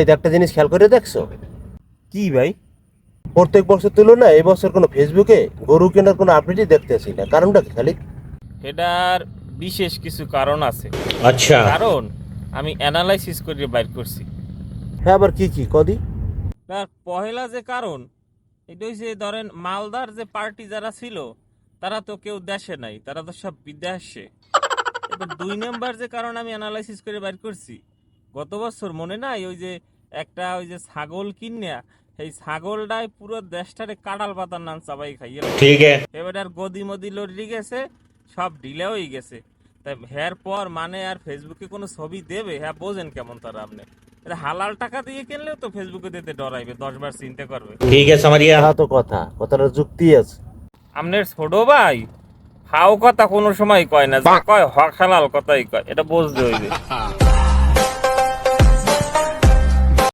একটা জিনিস খেয়াল করে দেখছো? কি ভাই? প্রত্যেক বছর তুলনায় এই বছর কোনো ফেসবুকে গরু কেনার কোনো আপডেটই দেখতেছি না, কারণটা কি খালিদ? এটার বিশেষ কিছু কারণ আছে। আচ্ছা। কারণ আমি অ্যানালাইসিস করে বাইর করছি। হ্যাঁ, আবার কি কদি? তার পহেলা যে কারণ, এটা হচ্ছে ধরেন মালদার যে পার্টি যারা ছিল তারা তো কেউ দেশে নাই, তারা তো সব বিদেশে। এবার 2 নাম্বার যে কারণ আমি অ্যানালাইসিস করে বাইর করছি, গত বছর মনে নাই ওই যে একটা ওই যে ছাগল কিনিয়া এই ছাগলটাই পুরো দেশটারে কাঁঠাল পাতার নাম চাবাই খাইয়ে ঠিক আছে। এবার আর গদি মদি লড়ি গেছে, সব ঢিলে হয়ে গেছে। তাই হ্যার পর মানে আর ফেসবুকে কোনো ছবি দেবে, হ্যাঁ বোঝেন কেমন তারা? আপনি এটা হালাল টাকা দিয়ে কিনলেও তো ফেসবুকে দিতে ডরাইবে, 10 বার চিন্তা করবে। ঠিক আছে समझिए। হ্যাঁ তো কথাটার যুক্তি আছে। আপনার ছোট ভাই হাও কথা কোনো সময় কয় না, যা কয় হক হালাল কথাই কয়, এটা বুঝতে হইবে।